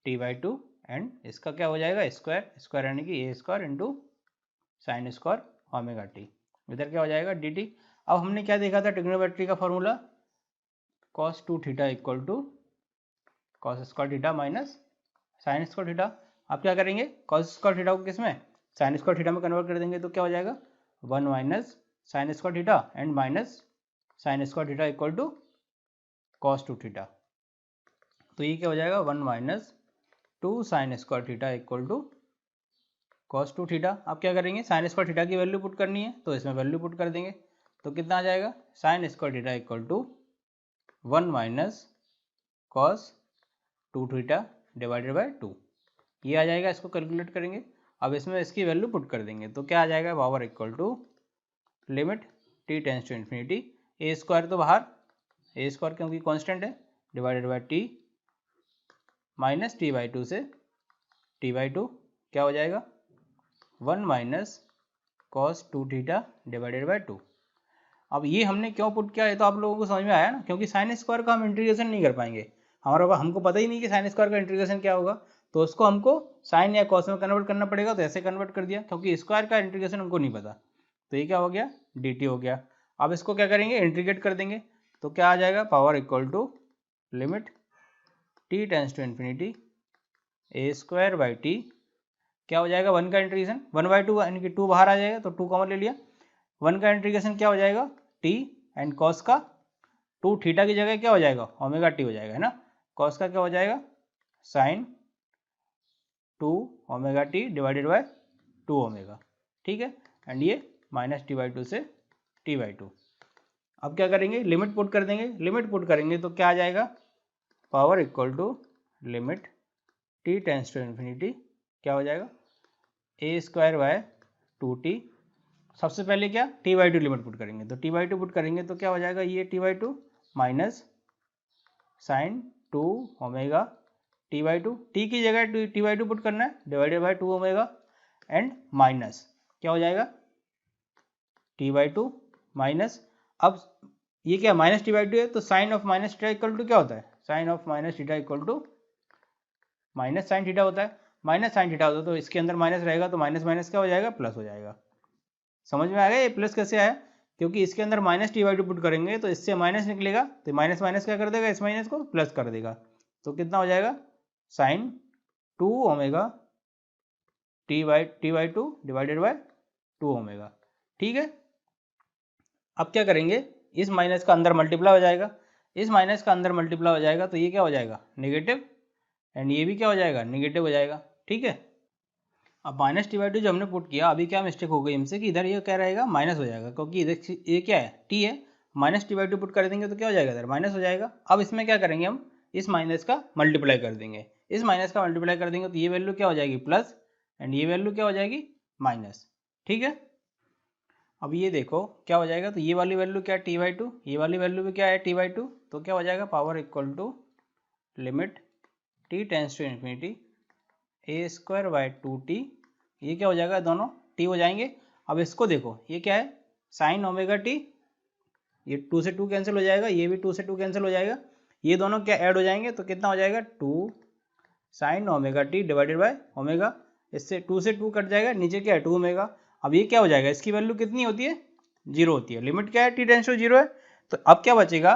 t/2, एंड इसका क्या हो जाएगा, स्क्वायर, स्क्वायर यानी कि a square into sine square omega t, इधर क्या हो जाएगा dt। अब हमने क्या देखा था ट्रिग्नोमेट्री का formula, cos 2 theta equal to cos square theta minus sine square theta. आप क्या करेंगे, cos स्क्वायर थीटा को किस में, साइन स्क्वायर थीटा में कन्वर्ट कर देंगे, तो क्या हो जाएगा 1 minus sine square theta and minus sine square theta equal to cos 2 theta. तो ये क्या हो जाएगा 1 minus 2 sine square theta equal to cos 2 theta. आप क्या करेंगे, साइन स्क्वायर थीटा की वैल्यू पुट करनी है, तो इसमें वैल्यू पुट कर देंगे, तो कितना आ जाएगा, sine square theta equal to 1 minus cos 2 theta divided by 2, ये आ जाएगा। इसको कैलकुलेट करेंगे, अब इसमें इसकी वैल्यू पुट कर देंगे, तो क्या आ जाएगा, power equal to limit t tends to infinity, a square तो बाहर, ए स्क्वायर क्योंकि कांस्टेंट है, divided by t minus t/2 से t/2, क्या हो जाएगा 1 minus cos 2 theta divided by 2। अब ये हमने क्यों पुट किया, ये तो आप लोगों को समझ में आया ना, क्योंकि साइन स्क्वायर का हम इंटीग्रेशन नहीं कर पाएंगे, हमको पता ही नहीं कि साइन स्क्वायर का इंटीग्रेशन क्या होगा, तो उसको हमको साइन या कॉस में कन्वर्ट करना पड़ेगा, तो ऐसे कन्वर्ट कर दिया, क्योंकि स्क्वायर का इंटीग्रेशन हमको नहीं पता। तो ये क्या हो गया, dt हो गया। अब इसको क्या करेंगे, इंटीग्रेट कर देंगे, तो क्या आ जाएगा, power equal to limit t tends to infinity a square by t, क्या हो जाएगा 1 का इंटीग्रेशन 1/2 यानी कि 2 बाहर आ जाएगा, तो 2 कॉमन ले लिया, 1 का इंटीग्रेशन क्या हो जाएगा t एंड कॉस का 2 थीटा की जगह क्या हो जाएगा ओमेगा टी हो जाएगा, है ना। कॉस का क्या हो जाएगा sine 2 omega t divided by 2 omega, ठीक है, एंड ये माइनस t/2 से t/2। अब क्या करेंगे, लिमिट पुट कर देंगे, लिमिट पुट करेंगे तो क्या आ जाएगा, power equal to limit t tends to infinity, क्या हो जाएगा ए स्क्वायर बाय 2t। सबसे पहले क्या t/2 लिमिट पुट करेंगे, तो t/2 पुट करेंगे तो क्या हो जाएगा, ये t/2 minus sign 2 omega t/2, t की जगह t/2 पुट करना है, divided by 2 omega, and minus क्या हो जाएगा t/2 माइनस, अब ये क्या माइनस t/2 है, तो sine of minus theta equal to क्या होता है, sine of minus theta equal to minus sine theta होता है, माइनस साइन थीटा होता है, तो इसके अंदर माइनस रहेगा, तो माइनस माइनस क्या हो जाएगा, प्लस हो जाएगा। समझ में आ गया ये प्लस कैसे आया, क्योंकि इसके अंदर माइनस t/2 पुट करेंगे तो इससे माइनस निकलेगा, तो माइनस माइनस क्या कर देगा, इस माइनस को प्लस कर देगा, तो कितना हो जाएगा sine 2 omega t/2 divided by 2 omega, ठीक है। अब क्या करेंगे, इस माइनस का अंदर मल्टीप्लाई हो जाएगा, इस माइनस का अंदर मल्टीप्लाई हो जाएगा, तो ये क्या हो जाएगा नेगेटिव, एंड ये भी क्या हो जाएगा नेगेटिव हो जाएगा, ठीक है। अब माइनस t/2 जो हमने पुट किया, अभी क्या मिस्टेक हो गई हमसे कि इधर ये क्या रहेगा माइनस हो जाएगा, क्योंकि इधर ये क्या है t है, माइनस t/2 पुट कर देंगे तो क्या हो जाएगा इधर माइनस हो जाएगा। अब इसमें क्या करेंगे, हम इस माइनस का मल्टीप्लाई कर देंगे, इस माइनस का मल्टीप्लाई कर देंगे तो ये वैल्यू क्या हो जाएगी प्लस, एंड ये वैल्यू क्या हो जाएगी माइनस, ठीक है। अब ये देखो क्या हो जाएगा, तो ये वाली वैल्यू क्या है t/2, ये वाली वैल्यू भी क्या है t/2, तो क्या हो जाएगा power equal to limit t tends to infinity a square by 2t, ये क्या हो जाएगा दोनों t हो जाएंगे। अब इसको देखो ये क्या है साइन ओमेगा टी, ये 2 से 2 कैंसिल हो जाएगा, ये भी 2 से 2 कैंसिल हो जाएगा, ये दोनों क्या ऐड हो जाएंगे, तो कितना हो जाएगा 2 sign omega t divided by omega, इससे 2 से 2 कट जाएगा, नीचे क्या है 2 ओमेगा। अब ये क्या हो जाएगा, इसकी वैल्यू कितनी होती है 0 होती है, लिमिट क्या है t टेंस टू 0 है, तो अब क्या बचेगा,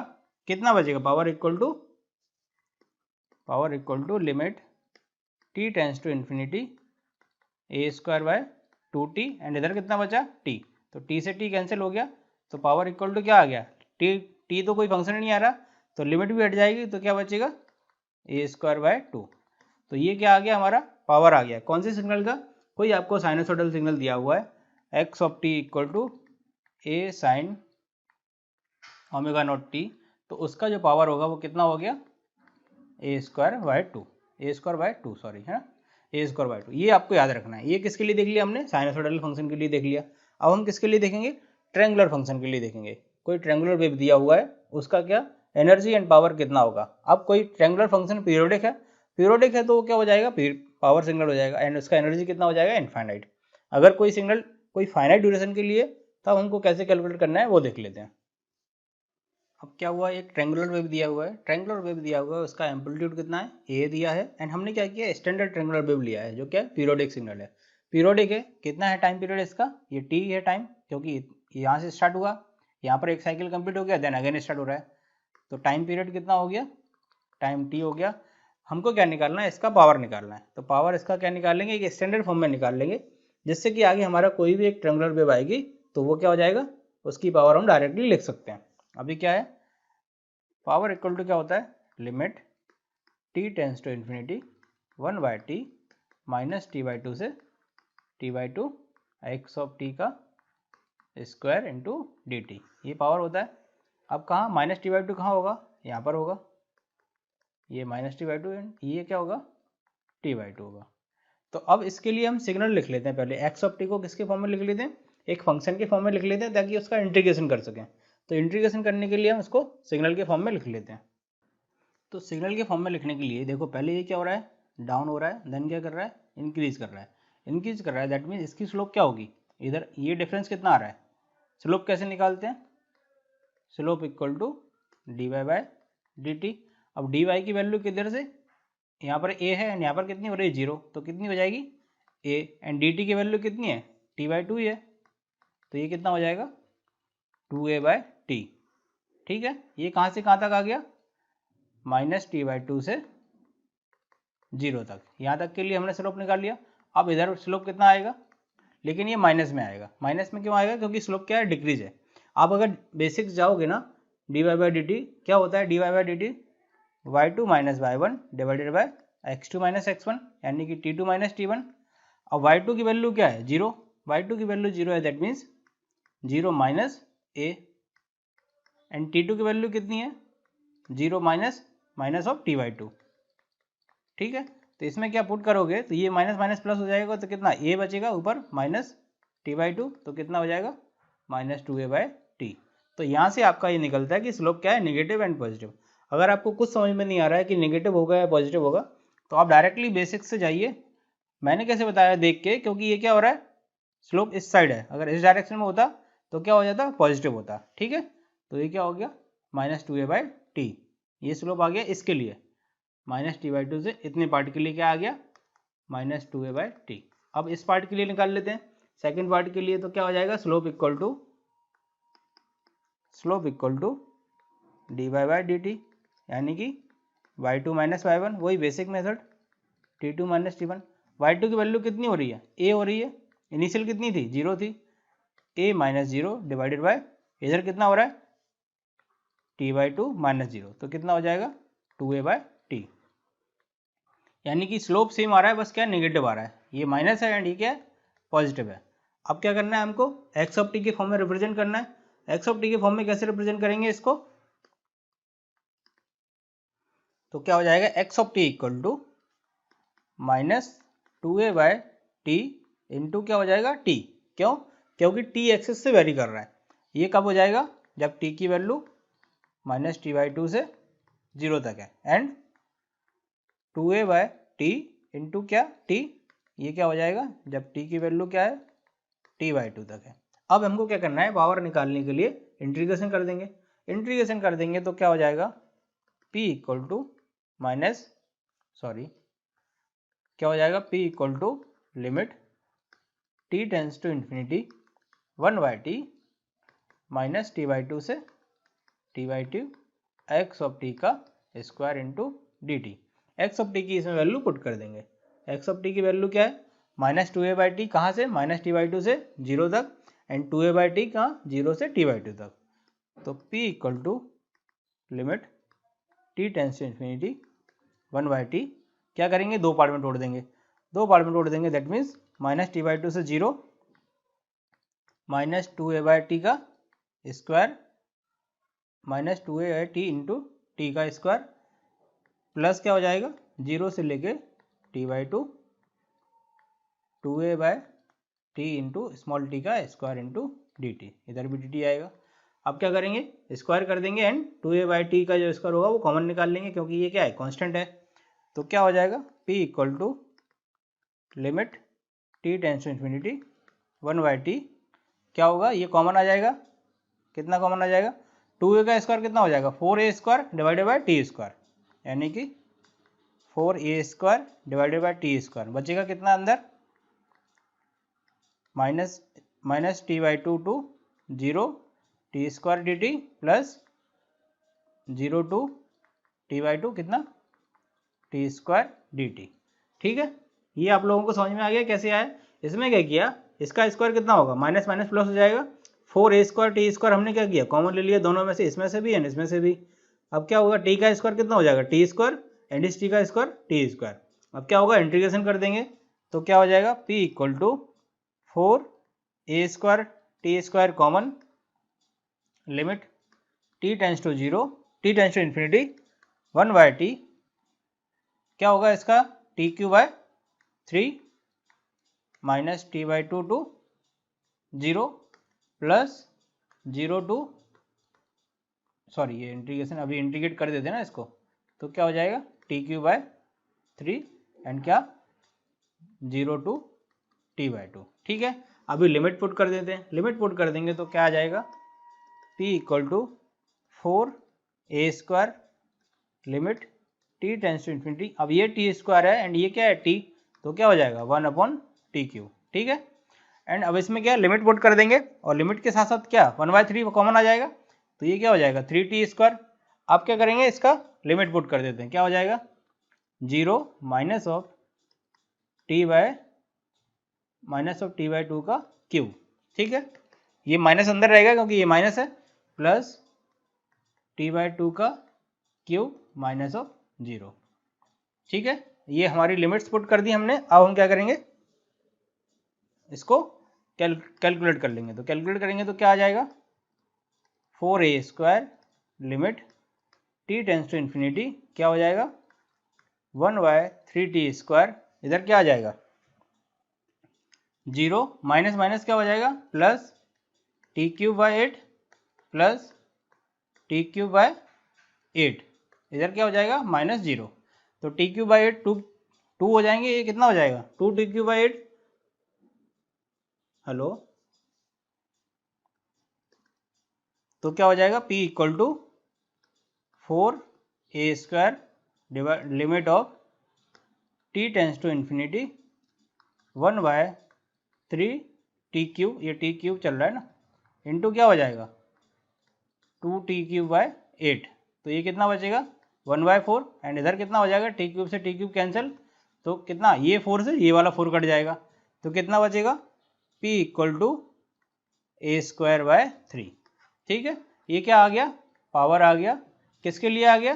कितना बचेगा power equal to limit t tends to infinity a square by 2t, and इधर कितना बचा t, तो t से t कैंसिल हो गया, तो पावर इक्वल टू क्या आ गया t तो कोई फंक्शन नहीं आ रहा, तो लिमिट भी हट जाएगी, तो क्या बचेगा ए स्क्वायर बाय 2। तो ये क्या आ गया हमारा पावर आ गया, कौन से सिग्नल का, कोई आपको साइनसोइडल सिग्नल दिया हुआ है x of t equal to a sine omega not t, तो उसका जो पावर होगा वो कितना हो गया a square by two, a square by two sorry है ना, ए स्क्वायर बाय टू। ये आपको याद रखना है। ये किसके लिए देख लिया हमने, साइनसोइडल फंक्शन के लिए देख लिया। अब हम किसके लिए देखेंगे, ट्रायंगुलर फंक्शन के लिए देखेंगे। कोई ट्रायंगुलर वेव दिया हुआ है, उसका क्या एनर्जी एंड पावर कितना होगा। अब कोई ट्रायंगुलर फंक्शन पीरियोडिक है तो वो क्या हो जाएगा, पावर सिग्नल हो जाएगा एंड उसका एनर्जी कितना हो जाएगा, इनफाइनाइट। अगर कोई सिग्नल कोई फाइनाइट ड्यूरेशन के लिए तब हमको कैसे कैलकुलेट करना है वो देख लेते हैं। अब क्या हुआ, एक ट्रायंगुलर वेव दिया हुआ है, ट्रायंगुलर वेव दिया हुआ है, उसका एम्पलीट्यूड कितना है, ए दिया है एंड हमने क्या किया, स्टैंडर्ड ट्रायंगुलर वेव लिया है जो क्या पीरियोडिक सिग्नल है। पीरियोडिक है, कितना है टाइम पीरियड इसका, ये टी है टाइम, क्योंकि यहाँ से स्टार्ट हुआ, यहाँ पर एक साइकिल कंप्लीट हो गया, देन अगेन स्टार्ट हो रहा है, तो टाइम पीरियड कितना हो गया, टाइम टी हो गया। हमको क्या निकालना है, इसका पावर निकालना है। तो पावर इसका क्या निकालेंगे, एक स्टैंडर्ड फॉर्म में निकाल लेंगे, जिससे कि आगे हमारा कोई भी एक ट्रायंगुलर वेव आएगी तो वो क्या हो जाएगा, उसकी पावर हम डायरेक्टली लिख सकते हैं। अभी क्या है, पावर इक्वल टू क्या होता है, limit t tends to infinity 1 by t minus t by two से t by two x of t का स्क्वायर इंटू डी टी, ये पावर होता है। अब कहाँ माइनस टी बाई टू कहाँ होगा, यहाँ पर होगा, ये minus t by to and ये क्या होगा, टी बाई टू होगा। तो अब इसके लिए हम सिग्नल लिख लेते हैं, पहले एक्स ऑफ टी को किसके फॉर्म में लिख लेते हैं, एक फंक्शन के फॉर्म में लिख लेते हैं ताकि उसका इंटीग्रेशन कर सकें। तो इंटीग्रेशन करने के लिए हम उसको सिग्नल के फॉर्म में लिख लेते हैं। तो सिग्नल के फॉर्म में लिखने के लिए देखो, पहले ये क्या हो रहा है, डाउन हो रहा है, देन क्या कर रहा है, इंक्रीज कर रहा है, इंक्रीज कर रहा है, दैट मीन्स इसकी स्लोप क्या होगी, इधर ये डिफरेंस कितना आ रहा है। स्लोप कैसे निकालते हैं, slope equal to d y by d t. अब डी वाई की वैल्यू किधर से, यहाँ पर ए है एंड यहाँ पर कितनी हो रही है, जीरो, तो कितनी हो जाएगी ए, एंड डी टी की वैल्यू कितनी है, टी बाई टू ही है, तो ये कितना हो जाएगा 2a बाय टी। ठीक है, ये कहाँ से कहाँ तक आ गया, माइनस टी बाई टू से जीरो तक, यहाँ तक के लिए हमने स्लोप निकाल लिया। अब इधर स्लोप कितना आएगा, लेकिन ये माइनस में आएगा। माइनस में क्यों आएगा, क्योंकि स्लोप क्या है, डिक्रीज है। आप अगर बेसिक्स जाओगे ना, d y by d t क्या होता है, d y by d t y two minus y one divided by x two minus x one, यानी कि t two minus t one. अब वाई टू की वैल्यू क्या है, जीरो, वाई टू की वैल्यू जीरो है, that means zero minus a, and t two की value कितनी है, zero minus minus of t by two. ठीक है, तो इसमें क्या पुट करोगे, तो ये माइनस माइनस प्लस हो जाएगा, तो कितना ए बचेगा ऊपर माइनस टी बाई टू, तो कितना हो जाएगा minus two a by T. तो यहाँ से आपका ये निकलता है कि स्लोप क्या है, निगेटिव एंड पॉजिटिव। अगर आपको कुछ समझ में नहीं आ रहा है कि निगेटिव होगा या पॉजिटिव होगा, तो आप डायरेक्टली बेसिक्स से जाइए। मैंने कैसे बताया देख के, क्योंकि ये क्या हो रहा है, स्लोप इस साइड है, अगर इस डायरेक्शन में होता तो क्या हो जाता, पॉजिटिव होता। ठीक है, तो ये क्या हो गया minus two a by T, ये स्लोप आ गया इसके लिए, माइनस टी बाई टू से इतने पार्ट के लिए क्या आ गया, minus two a by T. अब इस पार्ट के लिए निकाल लेते हैं, सेकेंड पार्ट के लिए, तो क्या हो जाएगा, slope equal to d y by d t, यानी कि y two minus y one, वही basic method, t two minus t one. Y two की वैल्यू कितनी हो रही है, ए हो रही है, इनिशियल कितनी थी, जीरो थी, ए माइनस जीरो डिवाइडेड बाय इधर कितना हो रहा है, T by to minus zero, तो कितना हो जाएगा टू ए बाय टी। यानी कि स्लोप सेम आ रहा है, बस क्या नेगेटिव आ रहा है, ये माइनस है एंड ये क्या है पॉजिटिव है। अब क्या करना है हमको, एक्स ऑफ टी के फॉर्म में रिप्रेजेंट करना है। एक्स ऑफ टी के फॉर्म में कैसे रिप्रेजेंट करेंगे इसको, तो क्या हो जाएगा, x of t equal to minus two a by t into क्या हो जाएगा टी। क्यों, क्योंकि टी एक्सिस से वेरी कर रहा है। ये कब हो जाएगा, जब टी की value minus t by two से जीरो तक है, and two a by t into क्या टी, ये क्या हो जाएगा जब टी की वैल्यू क्या है टी बाई टू तक है। अब हमको क्या करना है, पावर निकालने के लिए इंटीग्रेशन कर देंगे। इंटीग्रेशन कर देंगे तो क्या हो जाएगा, p इक्वल टू माइनस क्या हो जाएगा, p equal to limit t tends to infinity 1 by t minus t by two से t by two x of t का square into d t. X of t की इसमें value put कर देंगे। X of t की value क्या है, minus two a by t, कहाँ से माइनस टी बाई टू से जीरो तक, and two a by t कहाँ जीरो से टी बाई टू तक। तो p equal to limit t tends to infinity 1 by t, क्या करेंगे दो पार्ट में तोड़ देंगे, that means minus t by two से zero minus two a by t का square minus 2a by t into t का स्क्वायर प्लस क्या हो जाएगा 0 से लेके t by 2a by t into small t का स्क्वायर इंटू डी टी, इधर भी डी टी आएगा। अब क्या करेंगे स्क्वायर कर देंगे एंड 2a बाई टी का जो स्क्वायर होगा वो कॉमन निकाल लेंगे क्योंकि ये क्या है कांस्टेंट है। तो क्या हो जाएगा p equal to limit t tends to infinity 1 by t, क्या होगा ये कॉमन आ जाएगा, कितना कॉमन आ जाएगा 2a का स्क्वायर कितना हो जाएगा 4a square divided by t square, यानी कि 4a square divided by t square, बचेगा कितना अंदर minus t by 2 to 0 t square d t plus 0 to t by 2 कितना टी स्क्वायर डी टी। ठीक है, ये आप लोगों को समझ में आ गया कैसे आया। इसमें क्या किया इसका स्क्वायर कितना होगा माइनस माइनस प्लस हो जाएगा, 4a स्क्वायर टी स्क्वायर हमने क्या किया कॉमन ले लिया दोनों में से, इसमें से भी एंड इसमें से भी। अब क्या होगा टी का स्क्वायर कितना हो जाएगा टी स्क्वायर एंड इस टी का स्क्वायर टी स्क्वायर। अब क्या होगा इंटीग्रेशन कर देंगे तो क्या हो जाएगा p equal to 4a square t square common limit t tends to 0 t tends to infinity 1 by t, क्या होगा इसका t cube by 3 minus t by 2 to 0 plus 0 to sorry ये इंटीग्रेशन अभी इंटीग्रेट कर देते हैं ना इसको, तो क्या हो जाएगा टी क्यू बाय 3 एंड क्या 0 टू टी बाई 2। ठीक है, अभी लिमिट पुट कर देते हैं, लिमिट पुट कर देंगे तो क्या आ जाएगा p equal to 4a square limit t tends to infinity, अब ये टी स्क्वायर है एंड ये क्या है t, तो क्या हो जाएगा 1 अपॉन टी क्यू। ठीक है, एंड अब इसमें क्या लिमिट पुट कर देंगे और लिमिट के साथ साथ क्या 1 बाई 3 कॉमन आ जाएगा, तो ये क्या हो जाएगा 3t स्क्वायर। अब क्या करेंगे इसका लिमिट पुट कर देते हैं, क्या हो जाएगा 0 माइनस ऑफ टी बाई 2 का क्यूब। ठीक है, ये माइनस अंदर रहेगा क्योंकि ये माइनस है, प्लस टी बाई 2 का क्यूब माइनस ऑफ 0। ठीक है, ये हमारी लिमिट्स पुट कर दी हमने। अब हम क्या करेंगे इसको कैलकुलेट कर लेंगे, तो कैलकुलेट करेंगे तो क्या आ जाएगा 4a square limit t tends to infinity क्या हो जाएगा 1 बाय 3t स्क्वायर, इधर क्या आ जाएगा 0 माइनस माइनस क्या हो जाएगा plus T cube by 8 plus T cube by 8, इधर क्या हो जाएगा माइनस 0, तो टी क्यूब बाई 8 टू हो जाएंगे, ये कितना हो जाएगा 2 टी क्यूब बाई 8, हेलो, तो क्या हो जाएगा p equal to 4a square limit of t tends to infinity 1 by 3 t cube, ये टी क्यूब चल रहा है ना, इंटू क्या हो जाएगा 2 टी क्यूब बाय 8, तो ये कितना बचेगा 1 बाय 4 एंड इधर कितना हो जाएगा टी क्यूब से टी क्यूब कैंसिल, तो कितना ये 4 से ये वाला 4 कट जाएगा, तो कितना बचेगा p equal to a square by 3। ठीक है, ये क्या आ गया पावर आ गया, किसके लिए आ गया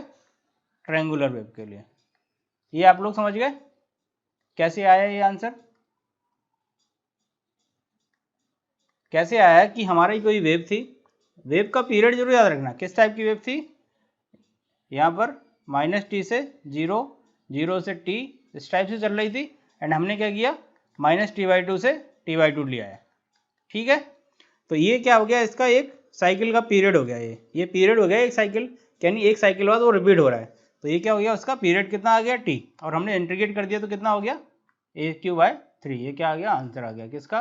ट्रायंगुलर वेव के लिए। ये आप लोग समझ गए कैसे आया ये आंसर, कैसे आया कि हमारी कोई वेव थी, वेव का पीरियड जरूर याद रखना किस टाइप की वेव थी, यहाँ पर माइनस टी से 0 0 से t इस टाइप से चल रही थी एंड हमने क्या किया माइनस टी बाई 2 से टी बाई 2 लिया है। ठीक है, तो ये क्या हो गया इसका एक साइकिल का पीरियड हो गया, ये पीरियड हो गया एक साइकिल, यानी एक साइकिल बाद वो रिपीट हो रहा है, तो ये क्या हो गया उसका पीरियड कितना आ गया t, और हमने इंटीग्रेट कर दिया तो कितना हो गया a क्यू बाय 3, ये क्या आ गया आंसर आ गया किसका,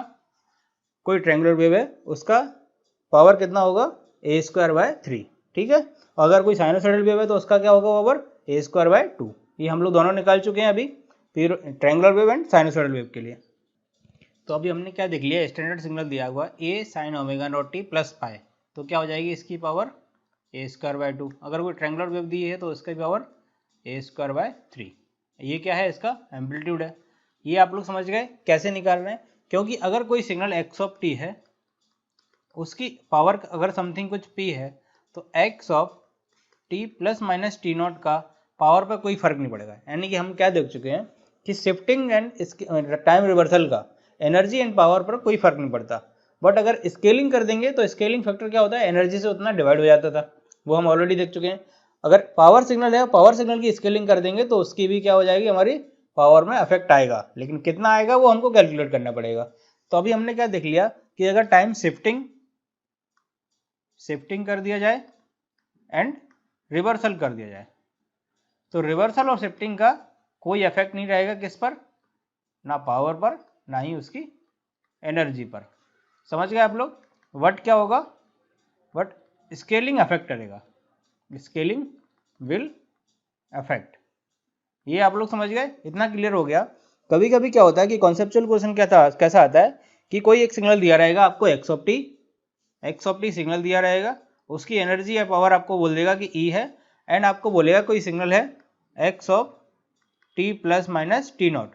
कोई ट्रायंगुलर वेव है उसका पावर कितना होगा a स्क्वायर बाय 3। ठीक है, और अगर कोई साइनोसॉइडल वेव है तो उसका क्या होगा पावर a स्क्वायर बाय 2, ये हम लोग दोनों निकाल चुके हैं अभी triangular wave and sinusoidal wave के लिए। तो अभी हमने क्या देख लिया स्टैंडर्ड सिग्नल दिया हुआ a sign omega not t plus pi, तो क्या हो जाएगी इसकी पावर a स्क्वायर बाय 2, अगर कोई ट्रायंगुलर वेव दी है तो उसकी पावर a स्क्वायर बाय 3, ये क्या है इसका एम्पलीट्यूड है। ये आप लोग समझ गए कैसे निकाल रहे हैं, क्योंकि अगर कोई सिग्नल x ऑफ t है उसकी पावर अगर समथिंग कुछ p है तो x of t plus minus T not का पावर पर कोई फर्क नहीं पड़ेगा, यानी कि हम क्या देख चुके हैं कि शिफ्टिंग एंड टाइम रिवर्सल का एनर्जी एंड पावर पर कोई फर्क नहीं पड़ता, बट अगर स्केलिंग कर देंगे तो स्केलिंग फैक्टर क्या होता है एनर्जी से उतना डिवाइड हो जाता था, वो हम ऑलरेडी देख चुके हैं। अगर पावर सिग्नल है, पावर सिग्नल की स्केलिंग कर देंगे तो उसकी भी क्या हो जाएगी, हमारी पावर में इफेक्ट आएगा, लेकिन कितना आएगा वो हमको कैलकुलेट करना पड़ेगा। तो अभी हमने क्या देख लिया कि अगर टाइम शिफ्टिंग कर दिया जाए एंड रिवर्सल कर दिया जाए, तो रिवर्सल और शिफ्टिंग का कोई इफेक्ट नहीं रहेगा किस पर, ना पावर पर ना ही उसकी एनर्जी पर। समझ गए आप लोग? वट क्या होगा, वट स्केलिंग अफेक्ट करेगा, स्केलिंग विल अफेक्ट। ये आप लोग समझ गए? इतना क्लियर हो गया। कभी कभी क्या होता है कि कॉन्सेप्चुअल क्वेश्चन कैसा आता है कि कोई एक सिग्नल दिया रहेगा आपको एक्स ऑफ टी सिग्नल दिया रहेगा, उसकी एनर्जी या पावर आपको बोल देगा कि ई है, एंड आपको बोलेगा कोई सिग्नल है x of T plus minus T not,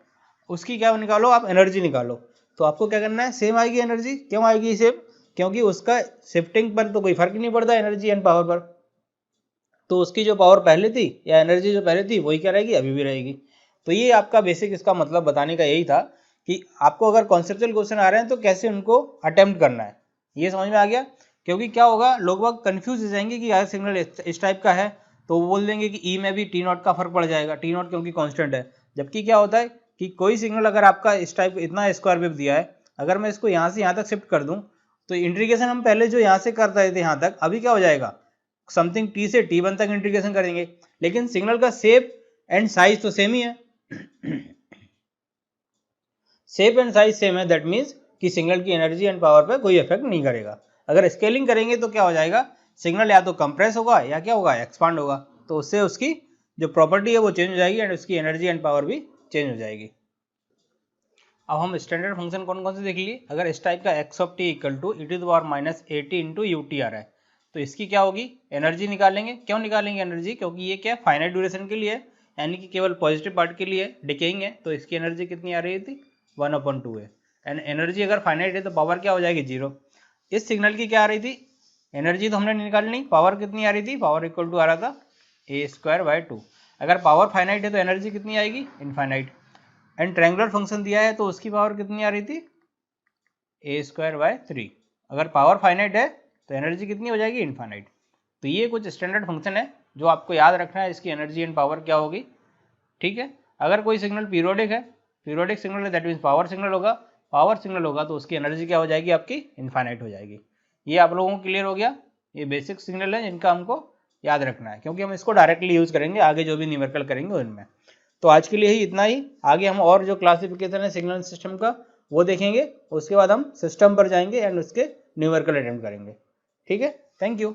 उसकी क्या निकालो आप, एनर्जी निकालो। तो आपको क्या करना है, सेम आएगी एनर्जी। क्यों आएगी सेम? क्योंकि उसका शिफ्टिंग पर तो कोई फर्क नहीं पड़ता एनर्जी एंड पावर पर, तो उसकी जो पावर पहले थी या एनर्जी जो पहले थी वही क्या रहेगी, अभी भी रहेगी। तो ये आपका बेसिक इसका मतलब बताने का यही था कि आपको अगर कॉन्सेप्चुअल क्वेश्चन आ रहे हैं तो कैसे उनको अटेम्प्ट करना है, ये समझ में आ गया। क्योंकि क्या होगा, लोग बाग कंफ्यूज हो जाएंगे कि यार सिग्नल इस टाइप का है, तो वो बोल देंगे कि ई में भी टी नॉट का फर्क पड़ जाएगा, टी नॉट क्योंकि कांस्टेंट है। जबकि क्या होता है कि कोई सिग्नल अगर आपका इस टाइप इतना स्क्वायर वेव दिया है, अगर मैं इसको यहाँ से यहाँ तक शिफ्ट कर दूं, तो इंटीग्रेशन हम पहले जो यहाँ से करते थे यहाँ तक, अभी क्या हो जाएगा, समथिंग टी से टी वन तक इंटीग्रेशन करेंगे, लेकिन सिग्नल का शेप एंड साइज तो सेम ही है। शेप एंड साइज सेम है, दैट मीन्स कि सिग्नल की एनर्जी एंड पावर पे कोई इफेक्ट नहीं करेगा। अगर स्केलिंग करेंगे तो क्या हो जाएगा, सिग्नल या तो कंप्रेस होगा या क्या होगा, एक्सपांड होगा, तो उससे उसकी जो प्रॉपर्टी है वो चेंज हो जाएगी एंड उसकी एनर्जी एंड पावर भी चेंज हो जाएगी। अब हम स्टैंडर्ड फंक्शन कौन कौन से देख लिए। अगर इस टाइप का x of t equal to e to the power minus a t into u t आ रहा है, तो इसकी क्या होगी, एनर्जी निकालेंगे। क्यों निकालेंगे एनर्जी, क्योंकि ये क्या फाइनाइट ड्यूरेशन के लिए है, यानी कि केवल पॉजिटिव पार्ट के लिए डिकेइंग है, तो इसकी एनर्जी कितनी आ रही थी, 1/2 है। एंड एनर्जी अगर फाइनाइट है तो पावर क्या हो जाएगी, 0। इस सिग्नल की क्या आ रही थी, एनर्जी तो हमने निकालनी, पावर कितनी आ रही थी, पावर इक्वल टू आ रहा था a²/2। अगर पावर फाइनाइट है तो एनर्जी कितनी आएगी, इनफाइनाइट। एंड ट्रायंगुलर फंक्शन दिया है तो उसकी पावर कितनी आ रही थी, a²/3। अगर पावर फाइनाइट है तो एनर्जी कितनी हो जाएगी, इनफाइनाइट। तो ये कुछ स्टैंडर्ड फंक्शन है जो आपको याद रखना है, इसकी एनर्जी एंड पावर क्या होगी, ठीक है। अगर कोई सिग्नल पीरियोडिक है, पीरियोडिक सिग्नल है, दैट मीन्स पावर सिग्नल होगा, पावर सिग्नल होगा तो उसकी एनर्जी क्या हो जाएगी, आपकी इनफाइनाइट हो जाएगी। ये आप लोगों को क्लियर हो गया। ये बेसिक सिग्नल है जिनका हमको याद रखना है, क्योंकि हम इसको डायरेक्टली यूज करेंगे आगे जो भी न्यूमेरिकल करेंगे उनमें। तो आज के लिए ही इतना ही, आगे हम और जो क्लासिफिकेशन है सिग्नल सिस्टम का वो देखेंगे, उसके बाद हम सिस्टम पर जाएंगे एंड उसके न्यूमेरिकल अटेम्प्ट करेंगे। ठीक है, थैंक यू।